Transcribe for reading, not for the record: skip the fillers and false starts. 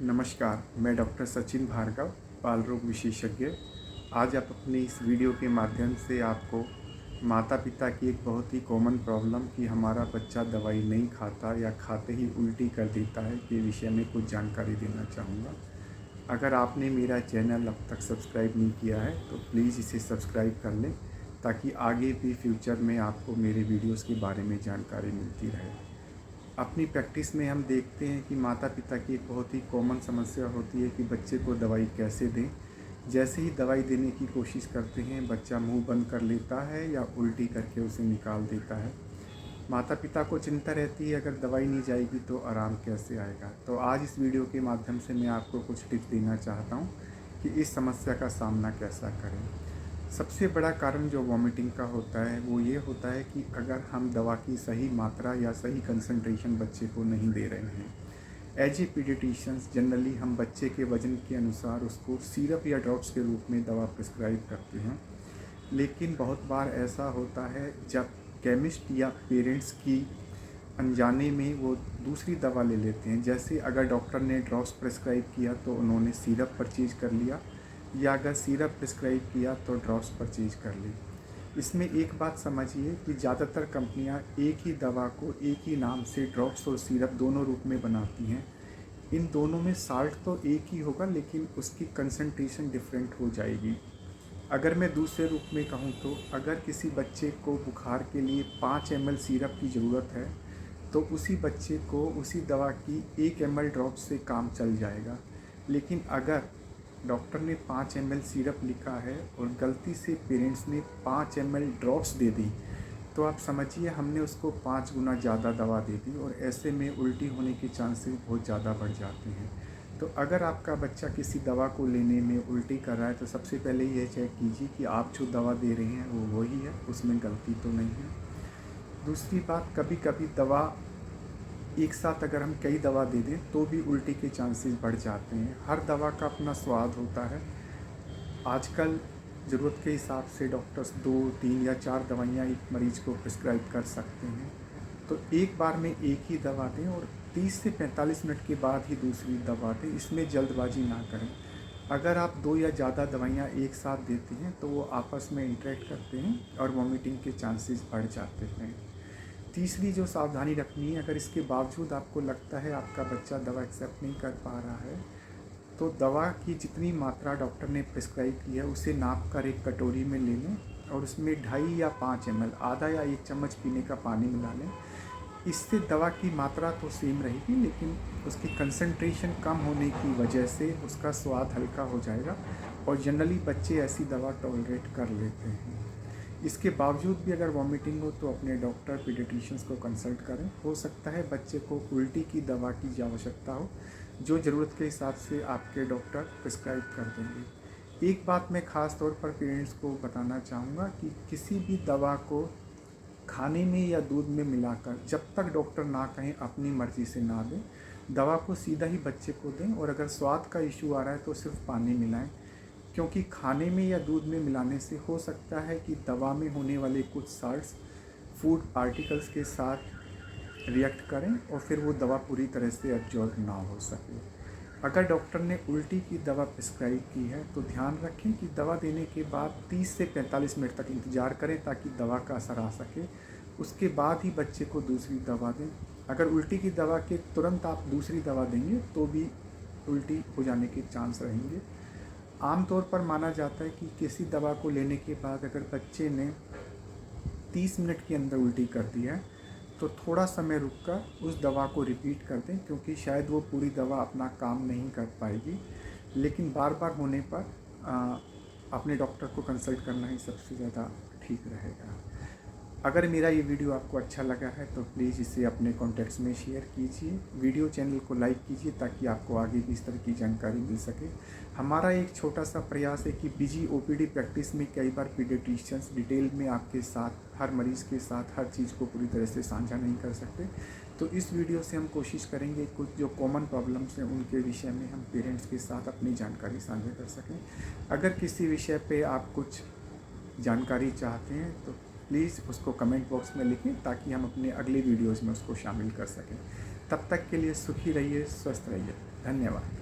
नमस्कार, मैं डॉक्टर सचिन भार्गव, बाल रोग विशेषज्ञ। आज आप अपनी इस वीडियो के माध्यम से आपको माता-पिता की एक बहुत ही कॉमन प्रॉब्लम कि हमारा बच्चा दवाई नहीं खाता या खाते ही उल्टी कर देता है के विषय में कुछ जानकारी देना चाहूँगा। अगर आपने मेरा चैनल अब तक सब्सक्राइब नहीं किया है तो प्लीज़ इसे सब्सक्राइब कर लें ताकि आगे भी फ्यूचर में आपको मेरे वीडियोज़ के बारे में जानकारी मिलती रहे। अपनी प्रैक्टिस में हम देखते हैं कि माता-पिता की एक बहुत ही कॉमन समस्या होती है कि बच्चे को दवाई कैसे दें। जैसे ही दवाई देने की कोशिश करते हैं, बच्चा मुँह बंद कर लेता है या उल्टी करके उसे निकाल देता है। माता-पिता को चिंता रहती है अगर दवाई नहीं जाएगी तो आराम कैसे आएगा। तो आज इस वीडियो के माध्यम से मैं आपको कुछ टिप्स देना चाहता हूँ कि इस समस्या का सामना कैसा करें। सबसे बड़ा कारण जो वॉमिटिंग का होता है वो ये होता है कि अगर हम दवा की सही मात्रा या सही कंसंट्रेशन बच्चे को नहीं दे रहे हैं। एज ए पीडियाट्रिशियंस जनरली हम बच्चे के वज़न के अनुसार उसको सिरप या ड्रॉप्स के रूप में दवा प्रिस्क्राइब करते हैं, लेकिन बहुत बार ऐसा होता है जब केमिस्ट या पेरेंट्स की अनजाने में वो दूसरी दवा ले लेते हैं। जैसे अगर डॉक्टर ने ड्रॉप्स प्रिस्क्राइब किया तो उन्होंने सिरप परचेज कर लिया, या अगर सिरप प्रिस्क्राइब किया तो ड्रॉप्स परचेज कर ली। इसमें एक बात समझिए कि ज़्यादातर कंपनियां एक ही दवा को एक ही नाम से ड्रॉप्स और सिरप दोनों रूप में बनाती हैं। इन दोनों में साल्ट तो एक ही होगा लेकिन उसकी कंसंट्रेशन डिफरेंट हो जाएगी। अगर मैं दूसरे रूप में कहूँ तो अगर किसी बच्चे को बुखार के लिए 5 ml सिरप की ज़रूरत है तो उसी बच्चे को उसी दवा की 1 ml ड्रॉप से काम चल जाएगा। लेकिन अगर डॉक्टर ने 5 ml सिरप लिखा है और गलती से पेरेंट्स ने 5 ml ड्रॉप्स दे दी तो आप समझिए हमने उसको 5 गुना ज़्यादा दवा दे दी और ऐसे में उल्टी होने के चांसेस बहुत ज़्यादा बढ़ जाते हैं। तो अगर आपका बच्चा किसी दवा को लेने में उल्टी कर रहा है तो सबसे पहले ये चेक कीजिए कि आप जो दवा दे रहे हैं वो वही है, उसमें गलती तो नहीं है। दूसरी बात, कभी कभी दवा एक साथ अगर हम कई दवा दे दें तो भी उल्टी के चांसेस बढ़ जाते हैं। हर दवा का अपना स्वाद होता है। आजकल ज़रूरत के हिसाब से डॉक्टर्स 2, 3 या 4 दवाइयाँ एक मरीज़ को प्रिस्क्राइब कर सकते हैं। तो एक बार में एक ही दवा दें और 30 से 45 मिनट के बाद ही दूसरी दवा दें। इसमें जल्दबाजी ना करें। अगर आप 2 या ज़्यादा दवाइयाँ एक साथ देते हैं तो वो आपस में इंटरेक्ट करते हैं और वॉमिटिंग के चांसेस बढ़ जाते हैं। तीसरी जो सावधानी रखनी है, अगर इसके बावजूद आपको लगता है आपका बच्चा दवा एक्सेप्ट नहीं कर पा रहा है तो दवा की जितनी मात्रा डॉक्टर ने प्रिस्क्राइब की है उसे नाप कर एक कटोरी में ले लें और उसमें 2.5 या 5 ml आधा या 1 चम्मच पीने का पानी मिला लें। इससे दवा की मात्रा तो सेम रहेगी लेकिन उसकी कंसंट्रेशन कम होने की वजह से उसका स्वाद हल्का हो जाएगा और जनरली बच्चे ऐसी दवा टॉलरेट कर लेते हैं। इसके बावजूद भी अगर वॉमिटिंग हो तो अपने डॉक्टर पीडियाट्रिशियंस को कंसल्ट करें। हो सकता है बच्चे को उल्टी की दवा की आवश्यकता हो जो ज़रूरत के हिसाब से आपके डॉक्टर प्रिस्क्राइब कर देंगे। एक बात मैं ख़ास तौर पर पेरेंट्स को बताना चाहूँगा कि किसी भी दवा को खाने में या दूध में मिलाकर जब तक डॉक्टर ना कहें अपनी मर्ज़ी से ना दें। दवा को सीधा ही बच्चे को दें और अगर स्वाद का इशू आ रहा है तो सिर्फ पानी मिलाएं, क्योंकि खाने में या दूध में मिलाने से हो सकता है कि दवा में होने वाले कुछ साल्ट्स फूड पार्टिकल्स के साथ रिएक्ट करें और फिर वो दवा पूरी तरह से एब्जॉर्ब ना हो सके। अगर डॉक्टर ने उल्टी की दवा प्रिस्क्राइब की है तो ध्यान रखें कि दवा देने के बाद 30 से 45 मिनट तक इंतज़ार करें ताकि दवा का असर आ सके। उसके बाद ही बच्चे को दूसरी दवा दें। अगर उल्टी की दवा के तुरंत आप दूसरी दवा देंगे तो भी उल्टी हो जाने के चांस रहेंगे। आमतौर पर माना जाता है कि किसी दवा को लेने के बाद अगर बच्चे ने 30 मिनट के अंदर उल्टी कर दी है तो थोड़ा समय रुककर उस दवा को रिपीट कर दें, क्योंकि शायद वो पूरी दवा अपना काम नहीं कर पाएगी। लेकिन बार बार होने पर अपने डॉक्टर को कंसल्ट करना ही सबसे ज़्यादा ठीक रहेगा। अगर मेरा ये वीडियो आपको अच्छा लगा है तो प्लीज़ इसे अपने कॉन्टैक्ट्स में शेयर कीजिए। वीडियो चैनल को लाइक कीजिए ताकि आपको आगे भी इस तरह की जानकारी मिल सके। हमारा एक छोटा सा प्रयास है कि बिजी ओपीडी प्रैक्टिस में कई बार पीडियाट्रिशियंस डिटेल में आपके साथ हर मरीज़ के साथ हर चीज़ को पूरी तरह से साझा नहीं कर सकते। तो इस वीडियो से हम कोशिश करेंगे कुछ जो कॉमन प्रॉब्लम्स हैं उनके विषय में हम पेरेंट्स के साथ अपनी जानकारी साझा कर सकें। अगर किसी विषय पर आप कुछ जानकारी चाहते हैं तो प्लीज़ उसको कमेंट बॉक्स में लिखें ताकि हम अपने अगले वीडियोज़ में उसको शामिल कर सकें। तब तक के लिए सुखी रहिए, स्वस्थ रहिए। धन्यवाद।